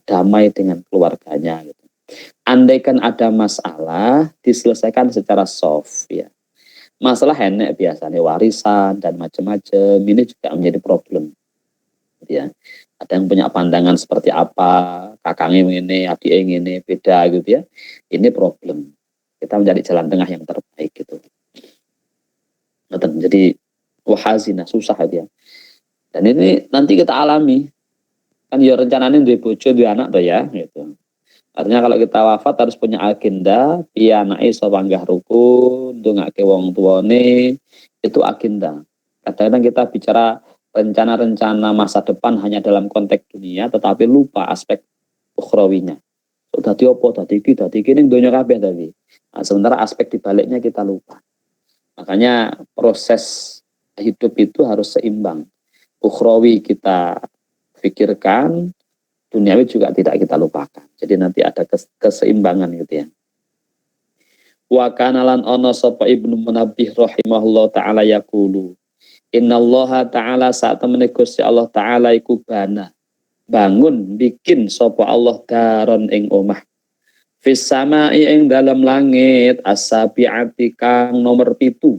damai dengan keluarganya gitu. Andaikan ada masalah diselesaikan secara soft ya. Masalah enek biasanya warisan dan macam-macam ini juga menjadi problem. Ya. Ada yang punya pandangan seperti apa, kakaknya ini, adiknya ini, beda gitu ya. Ini problem. Kita mencari jalan tengah yang terbaik gitu. Jadi wahazina, susah dia. Dan ini nanti kita alami. Kan ya rencananya duwe bojo, duwe anak tuh ya gitu. Artinya kalau kita wafat harus punya agenda, piye anake iso panggah rukun, ndongake wong tuane, itu agenda. Kadang-kadang kita bicara rencana-rencana masa depan hanya dalam konteks dunia, tetapi lupa aspek ukhrawinya. Dadi apa, dadi iki ning donya kabeh tadi. Nah, sementara aspek dibaliknya kita lupa. Makanya proses hidup itu harus seimbang. Ukhrawi kita pikirkan, duniawi juga tidak kita lupakan. Jadi nanti ada keseimbangan gitu ya. Wa kana lan ana sapa Ibnu Munabbih rahimahullah taala yaqulu. Innallaha ta'ala saat temene Gusti Allah taala iku bangun bikin sapa Allah daron ing omah fis samai ing dalam langit asabiati kang nomor 7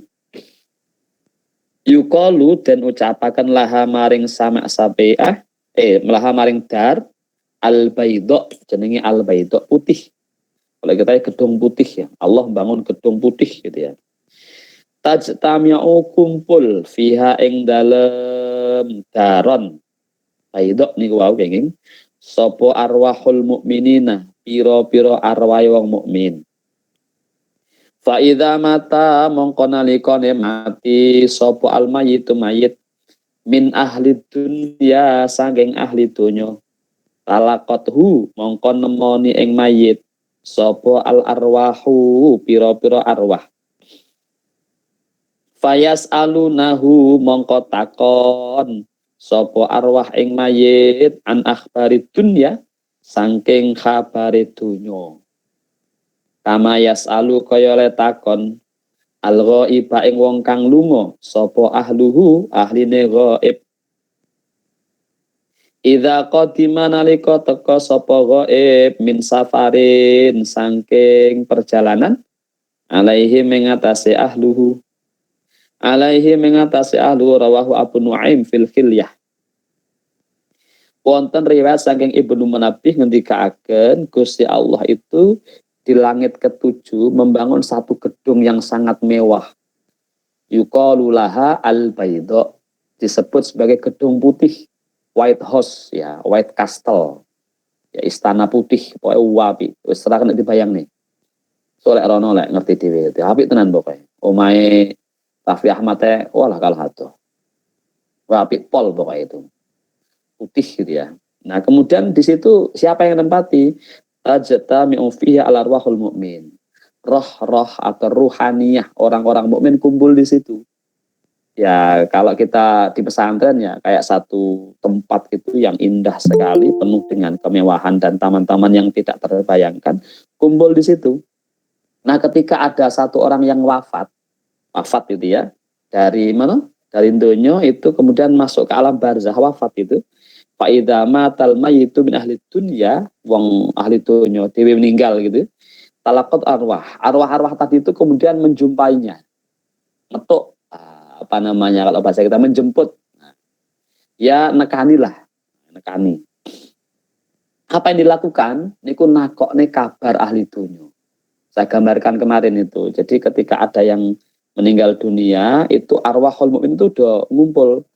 yuqalu dan ucapaken laha maring sama sabiah laha maring dar al baidho jenenge al baidho putih. Kalau kita gedung putih ya, Allah bangun gedung putih gitu ya. Tajtami'u kumpul fiha ing dalem daron baidok niku wau kenging sapa arwahul mukminina pira-pira arwahe wong mukmin. Fa idza mata mongko nalikane mati sapa almayitu mayit min ahli dunya saking ahli donya talaqathu mongko nemoni ing mayit sapa al arwahu pira-pira arwah. Fayas alunahu mongko takon sopo arwah ing mayit an akhbari dunya saking khabari dunyo. Kama yasalu kaya le takon al ghaiba ing wong kang lunga sopo ahluhu ahline ghaib. Idza qadima nalika teka sapa ghaib min safarin saking perjalanan alaihi mengatasi ahluhu rawahu Abu Nuaim fil Hilyah. Wonten riwayat saking Ibnu Munabih ngendikaaken Gusti Allah itu di langit ketujuh membangun satu gedung yang sangat mewah. Yuqalu laha al-baydha, disebut sebagai gedung putih, White House ya, White Castle. Ya istana putih, pokoknya wapi. Wis ora kena dibayang nih. Solek rono lek ngerti dhewe. Apik tenan pokoke. Omahe Raffi Ahmad walah kalah atuh. Wapi pol pokoknya itu. Putih gitu ya. Nah, kemudian di situ siapa yang menempati? Tajtami'u fiha al-arwahul mu'min. Roh-roh atau ruhaniyah orang-orang mukmin kumpul di situ. Ya, kalau kita di pesantren ya kayak satu tempat itu yang indah sekali, penuh dengan kemewahan dan taman-taman yang tidak terbayangkan, kumpul di situ. Nah, ketika ada satu orang yang wafat itu ya, dari mana? Dari dunia itu kemudian masuk ke alam barzah, wafat itu. Fa idza matal mayyitu min ahli dunya, wong ahli dunya dewe meninggal gitu. Talaqat arwah tadi itu kemudian menjumpainya. Metuk apa namanya kalau bahasa kita menjemput. Ya nekani. Apa yang dilakukan? Niku nakokne kabar ahli dunya. Saya gambarkan kemarin itu. Jadi ketika ada yang meninggal dunia, itu arwahul mukmin itu udah ngumpul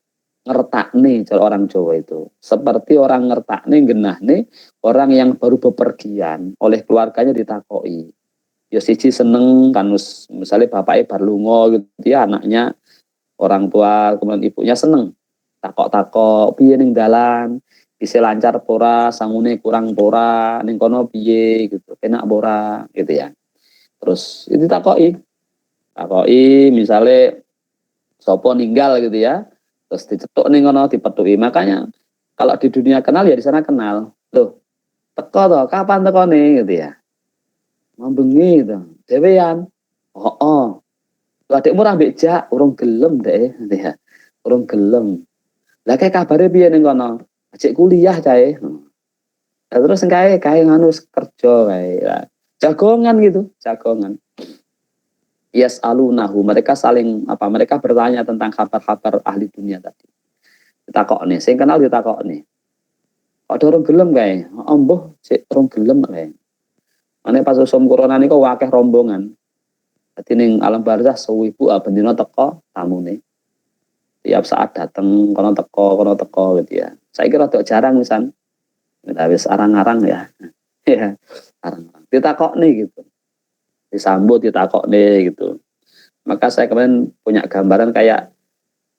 ngertakne cara orang Jawa itu. Seperti orang ngertakne genahne orang yang baru bepergian oleh keluarganya ditakoki. Ya siji seneng kan misalnya bapaknya bar lunga gitu ya, anaknya orang tua kemudian ibunya seneng. Takok-takok piye ning dalan, bisa lancar pora, sangune kurang pora, ning kono piye gitu. Enak pora gitu ya. Terus itu takoki misalnya sopo ninggal gitu ya. Terus dicetuk ning ngono dipetuki. Makanya kalau di dunia kenal ya di sana kenal. Loh, teko to, kapan tekone gitu ya. Mambengi gitu. Dewean. Oh. Adikmu ora mbek jak, urung gelem deh gitu ya. Urung gelem. Lah kayak kabare piye ning kono? Ajek kuliah cae. Nah, terus kae nganu kerja kae. Jagongan gitu, jagongan. Yas'alunahu, mereka saling mereka bertanya tentang kabar-kabar ahli dunia tadi. Ditakokne, sing kenal ditakokne. Kok orang gelem kae? Mbuh sik orang gelem kae. Mane pas usum corona niku akeh rombongan. Dadi ning alam barzah 1000 bendina teko tamune. Tiap saat dateng kono teko gitu ya. Saya kira rada jarang misan. Wis arang-arang ya. Ya, arang-arang. Ditakokne gitu. Disambut ditakokne gitu. Maka saya kemarin punya gambaran kayak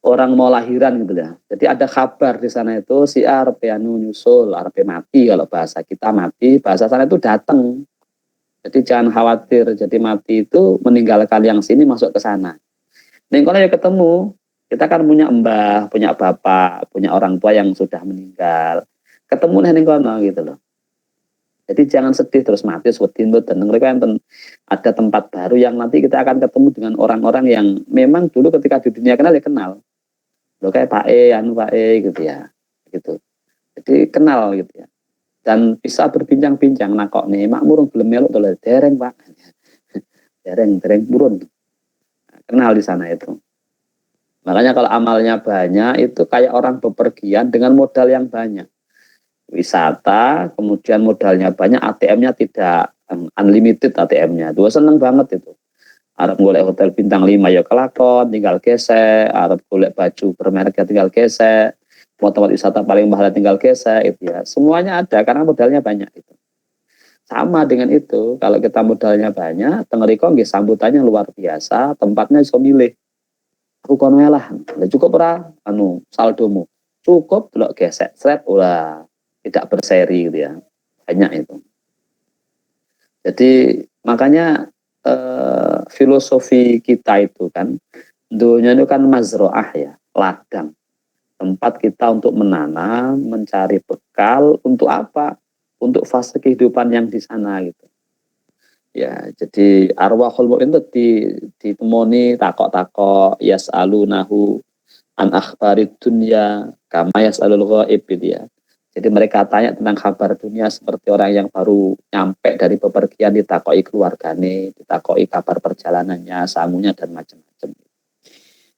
orang mau lahiran gitu ya. Jadi ada kabar di sana itu si arep anu nyusul, arep mati, kalau bahasa kita mati, bahasa sana itu datang. Jadi jangan khawatir, jadi mati itu meninggalkan yang sini masuk ke sana. Ning kono ya ketemu, kita kan punya mbah, punya bapak, punya orang tua yang sudah meninggal. Ketemu ning kono gitu loh. Jadi jangan sedih terus mati swetin mboten. Mereka yang ada tempat baru yang nanti kita akan ketemu dengan orang-orang yang memang dulu ketika di dunia kenal ya kenal. Loh kayak Pak gitu ya. Gitu. Jadi kenal gitu ya. Dan bisa berbincang-bincang kok nih makmur belum melok to dereng Pak. dereng burun. Kenal di sana itu. Makanya kalau amalnya banyak itu kayak orang bepergian dengan modal yang banyak. Wisata, kemudian modalnya banyak, ATM-nya tidak unlimited ATM-nya. Dua seneng banget itu. Arab golek hotel bintang 5 ya kelakon, tinggal gesek, Arab golek baju bermerek tinggal gesek, mau tempat wisata paling mahal tinggal gesek itu ya. Semuanya ada karena modalnya banyak itu. Sama dengan itu, kalau kita modalnya banyak, tengeriko nggih sambutannya luar biasa, tempatnya iso milih. Aku kono lah, cukup ora saldomu. Cukup delok gesek, sret ora tidak berseri gitu ya, banyak itu. Jadi makanya filosofi kita itu kan dunia itu kan mazroah ya, ladang, tempat kita untuk menanam, mencari bekal untuk apa? Untuk fase kehidupan yang di sana gitu. Ya, jadi arwahul mu'min itu ditemoni takok-takok yas'alunahu an akhbarid dunya kama yas'alul ghaib gitu ya. Jadi mereka tanya tentang kabar dunia seperti orang yang baru nyampe dari bepergian, ditakoi keluargane, ditakoi kabar perjalanannya, sangunya dan macam-macam.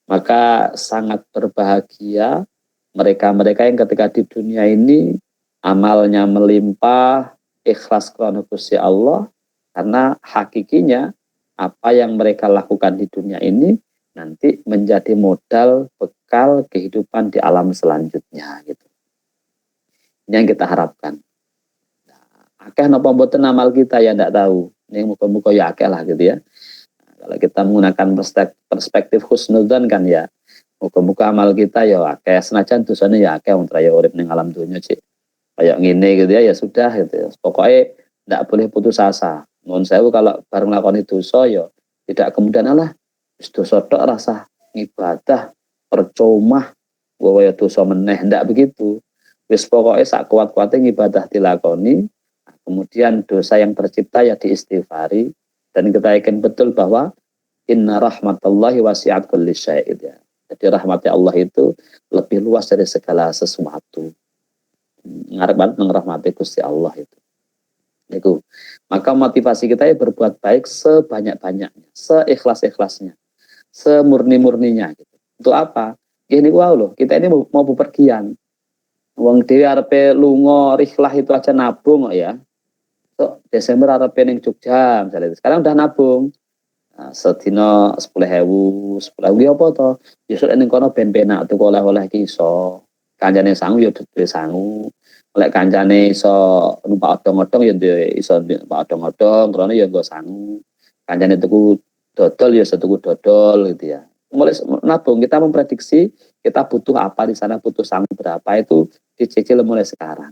Maka sangat berbahagia mereka-mereka yang ketika di dunia ini amalnya melimpah, ikhlas karena Gusti Allah, karena hakikinya apa yang mereka lakukan di dunia ini nanti menjadi modal bekal kehidupan di alam selanjutnya gitu. Ini yang kita harapkan. Akeh napa mboten amal kita ya ndak tahu. Ini muka-muka ya akeh lah gitu ya. Kalau kita menggunakan perspektif husnudzon kan ya, muka-muka amal kita ya akeh, senajan dosane ya akeh wong raya urip ning alam dunya sih. Kayak ngene gitu ya sudah gitu ya. Pokoknya ndak boleh putus asa. Nuwun sewu kalau bareng lakoni dosa ya tidak kemudian alah wis dosa tok rasa ibadah percuma wae dosa meneh, ndak begitu. Wis pokoknya sak kuat-kuate ibadah dilakoni, kemudian dosa yang tercipta ya diistighfari, dan kita yakin betul bahwa inna rahmatallahi wasi'at kulli syai'in ya. Jadi rahmatnya Allah itu lebih luas dari segala sesuatu. Ngarep banget ngerahmati Gusti Allah itu. Maka motivasi kita ya berbuat baik sebanyak-banyaknya, seikhlas-ikhlasnya, semurni-murninya gitu. Untuk apa? Ini wow loh, kita ini mau bepergian. Wong dhewe arepe lunga rihlah itu aja nabung kok ya. So, Desember arepe ning Jogja misalnya. Sekarang udah nabung. Nah, sedina 10.000 ya apa to? Ya sok ning kono ben penak tuku oleh-oleh ki iso. Kancane sangu ya duwe sangu. Oleh kancane iso numpak odong-odong ya iso numpak odong-odong, krone ya nggo sangu. Kancane tuku dodol ya tuku dodol gitu ya. Mulai nabung, kita memprediksi kita butuh apa di sana, butuh sangu berapa itu dicicil mulai sekarang.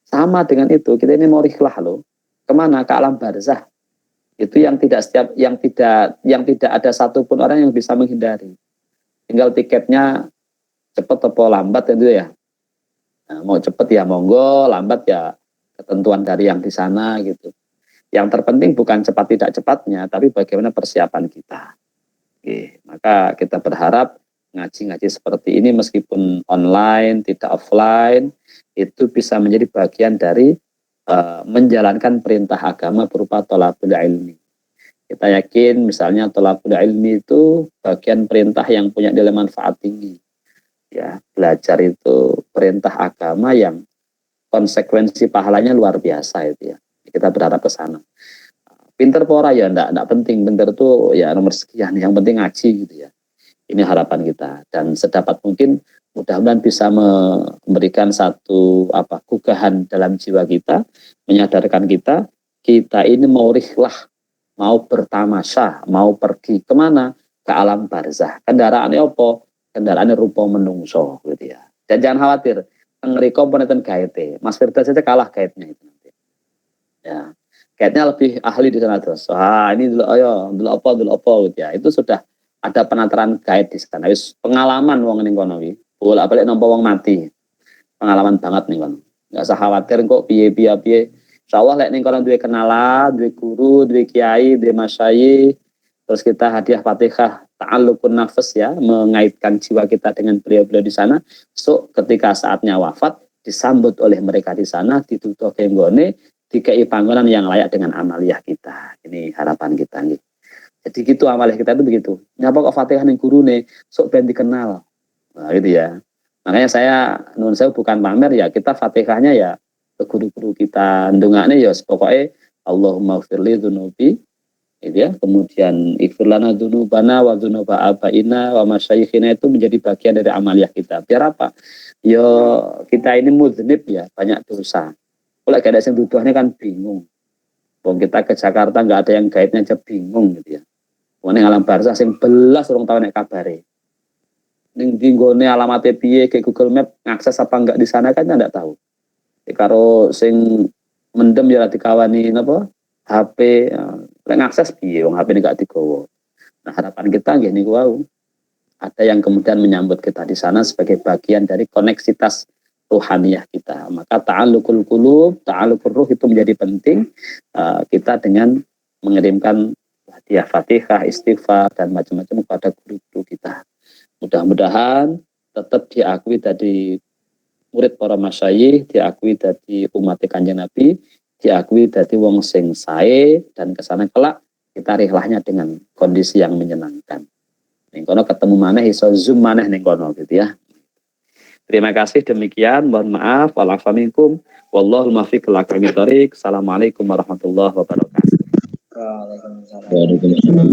Sama dengan itu, kita ini mau rihlah loh. Kemana? Ke alam barzah. Itu yang tidak ada satupun orang yang bisa menghindari. Tinggal tiketnya cepat atau lambat itu ya. Nah, mau cepat ya monggo, lambat ya ketentuan dari yang di sana gitu. Yang terpenting bukan cepat tidak cepatnya, tapi bagaimana persiapan kita. Oke, maka kita berharap ngaji-ngaji seperti ini meskipun online, tidak offline, itu bisa menjadi bagian dari menjalankan perintah agama berupa thalabul ilmi. Kita yakin misalnya thalabul ilmi itu bagian perintah yang punya nilai manfaat tinggi. Ya, belajar itu perintah agama yang konsekuensi pahalanya luar biasa itu ya. Kita berharap ke sana. Pinter pora ya enggak penting, pinter itu ya nomor sekian, yang penting ngaji gitu ya. Ini harapan kita, dan sedapat mungkin mudah-mudahan bisa memberikan satu gugahan dalam jiwa kita, menyadarkan kita ini mau rihlah, mau bertamasya, mau pergi kemana? Ke alam barzah. Kendaraannya apa? Kendaraannya rupa menungso gitu ya. Dan jangan khawatir, ngeriko penonton gaete. Mas Firdaus saja kalah gaetnya itu nanti. Ya, gaetnya lebih ahli di sana terus. Wah, ini dulu ayo, dulu apa gitu ya. Itu sudah ada penataran gaet di sana. Wis pengalaman wong ning kono iki. Bolak-balik nampa wong mati. Pengalaman banget nih kono. Enggak usah khawatir kok piye. Insyaallah lek ning kono duwe kenalan, duwe guru, duwe kiai, duwe masyayikh, terus kita hadiah Fatihah ta'alluqun nafas ya, mengaitkan jiwa kita dengan beliau-beliau di sana. So, ketika saatnya wafat disambut oleh mereka di sana, ditutup kenggone, dikai panggonan yang layak dengan amaliyah kita. Ini harapan kita nih. Jadi gitu amaliyah kita itu begitu. Nyapa kok Fatihah ning guru nih, sok ben dikenal. Nah, gitu ya. Makanya saya bukan pamer ya, kita Fatihahnya ya ke guru-guru kita ndongakne ya pokoknya Allahumma firli dzunubi gitu ya. Kemudian ighfirlana dzunubana wa dzunuba abaina wa masyayikhina, itu menjadi bagian dari amaliyah kita. Biar apa? Yo kita ini mudznib ya, banyak dosa. Kalau gak ada yang duduhnya kan bingung. Wong kita ke Jakarta nggak ada yang guide-nya aja bingung gitu ya. Wong ning alam barzah sing belas urung tau nek kabare. Ning ndi nggone alamate piye ke Google Map ngakses apa enggak di sana kan enggak tahu. Karo sing mendem ya dikawani napa HP lek ngakses piye wong HP enggak digowo. Nah, harapan kita nggih niku wau. Ada yang kemudian menyambut kita di sana sebagai bagian dari koneksitas ruhaniyah kita. Maka ta'alluqul qulub, ta'alluqur ruh itu menjadi penting kita dengan mengirimkan hadiah Fatihah, istighfar dan macam-macam kepada guru-guru kita. Mudah-mudahan tetap diakui dari murid para masyayikh, diakui dadi umat Kanjeng Nabi, diakui dadi wong sing sae, dan kesana kelak kita rihlahnya dengan kondisi yang menyenangkan. Ning kono ketemu maneh iso zoom maneh ning kono gitu ya. Terima kasih, demikian, mohon maaf, wa'alaikum minkum, wallahul muwaffiq ila aqwamit thoriq. Assalamualaikum warahmatullahi wabarakatuh. Waalaikumsalam. Waalaikumsalam.